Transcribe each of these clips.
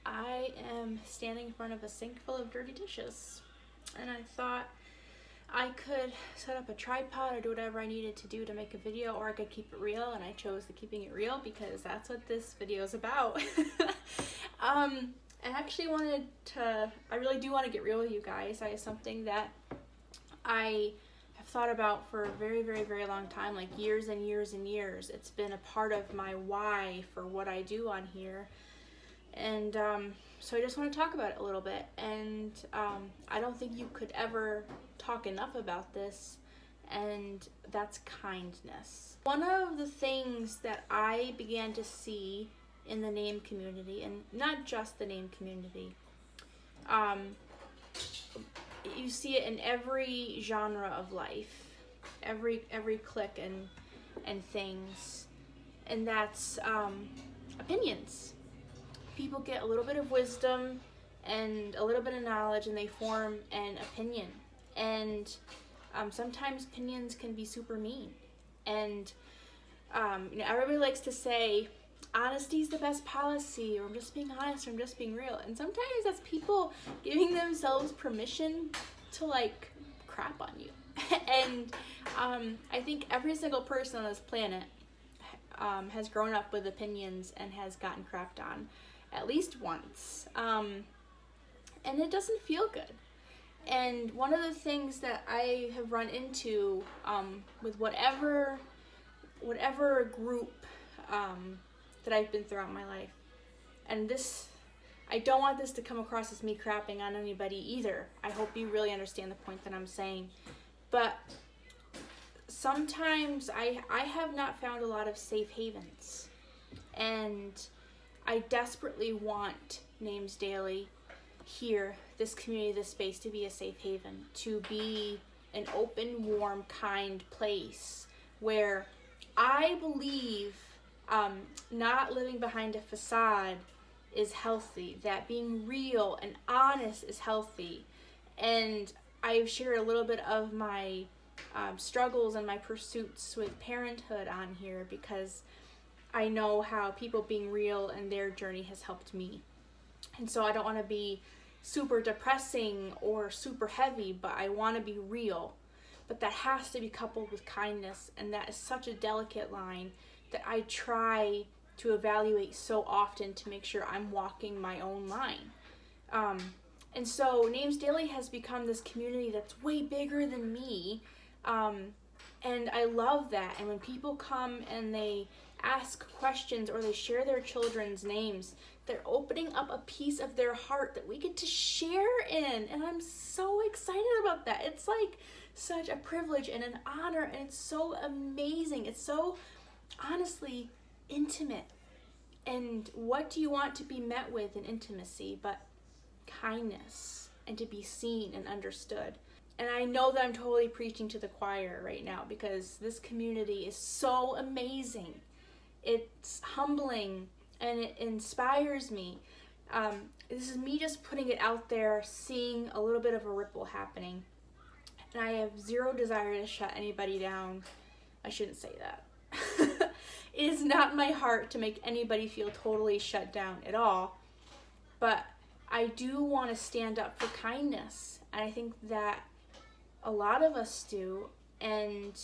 I am standing in front of a sink full of dirty dishes, and I thought I could set up a tripod or do whatever I needed to do to make a video, or I could keep it real, and I chose the keeping it real because that's what this video is about. I really do want to get real with you guys. I have something that I have thought about for a very, very, very long time, like years and years and years. It's been a part of my why for what I do on here. And so I just want to talk about it a little bit. And I don't think you could ever talk enough about this, and that's kindness. One of the things that I began to see in the name community, and not just the name community, you see it in every genre of life, every clique and things, and that's opinions. People get a little bit of wisdom and a little bit of knowledge, and they form an opinion. And sometimes opinions can be super mean. And everybody likes to say, honesty is the best policy, or I'm just being honest, or I'm just being real. And sometimes that's people giving themselves permission to like crap on you. And I think every single person on this planet has grown up with opinions and has gotten crapped on at least once. And it doesn't feel good. And one of the things that I have run into with whatever group that I've been throughout my life, and this, I don't want this to come across as me crapping on anybody either. I hope you really understand the point that I'm saying. But sometimes I have not found a lot of safe havens, and I desperately want Names Daily here, this community, this space, to be a safe haven, to be an open, warm, kind place where I believe not living behind a facade is healthy, that being real and honest is healthy. And I've shared a little bit of my struggles and my pursuits with parenthood on here because I know how people being real and their journey has helped me. And so I don't want to be super depressing or super heavy, but I want to be real. But that has to be coupled with kindness, and that is such a delicate line that I try to evaluate so often to make sure I'm walking my own line. And so Names Daily has become this community that's way bigger than me, and I love that. And when people come and they ask questions or they share their children's names, they're opening up a piece of their heart that we get to share in, and I'm so excited about that. It's like such a privilege and an honor, and it's so amazing. It's so honestly intimate. And what do you want to be met with in intimacy but kindness, and to be seen and understood? And I know that I'm totally preaching to the choir right now because this community is so amazing. It's humbling and it inspires me. This is me just putting it out there, seeing a little bit of a ripple happening. And I have zero desire to shut anybody down. I shouldn't say that. It is not my heart to make anybody feel totally shut down at all. But I do want to stand up for kindness. And I think that a lot of us do. And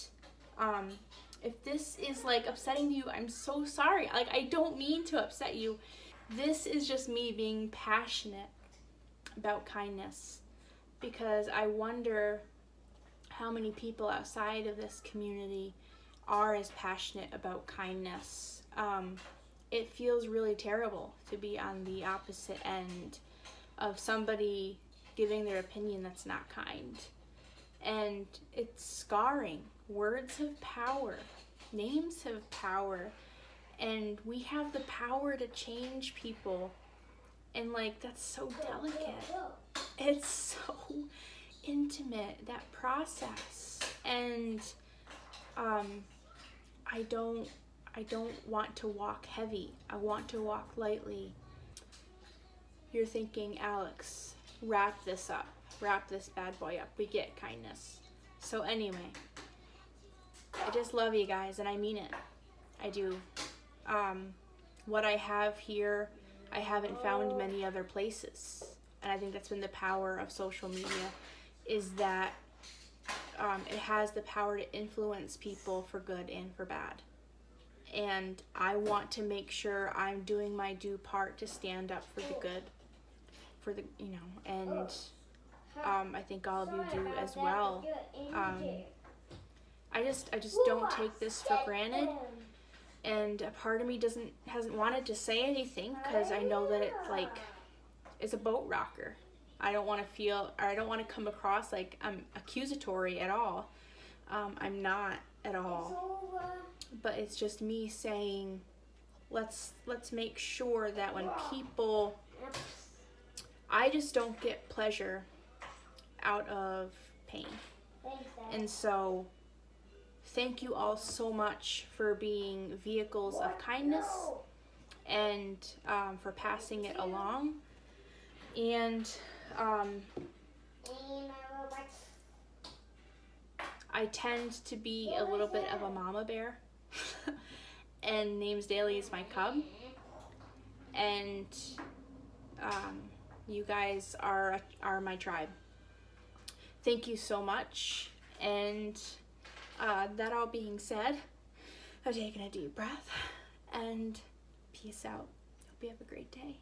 if this is like upsetting you, I'm so sorry. Like, I don't mean to upset you. This is just me being passionate about kindness, because I wonder how many people outside of this community are as passionate about kindness. It feels really terrible to be on the opposite end of somebody giving their opinion that's not kind. And it's scarring. Words have power. Names have power. And we have the power to change people. And like, that's so delicate. It's so intimate, that process. And I don't want to walk heavy. I want to walk lightly. You're thinking, Alex, wrap this up. Wrap this bad boy up. We get kindness. So anyway, I just love you guys, and I mean it. I do. What I have here I haven't found many other places. And I think that's been the power of social media, is that it has the power to influence people for good and for bad. And I want to make sure I'm doing my due part to stand up for the good, for the, you know, and I think all of you do as well. I just don't take this for granted, and a part of me hasn't wanted to say anything because I know that it's a boat rocker. I don't want to come across like I'm accusatory at all. I'm not at all. But it's just me saying, let's make sure that when people, I just don't get pleasure out of pain. And so thank you all so much for being vehicles of kindness and for passing it along. And I tend to be a little bit of a mama bear. And Names Daily is my cub. And you guys are my tribe. Thank you so much. And that all being said, I'm taking a deep breath and peace out. Hope you have a great day.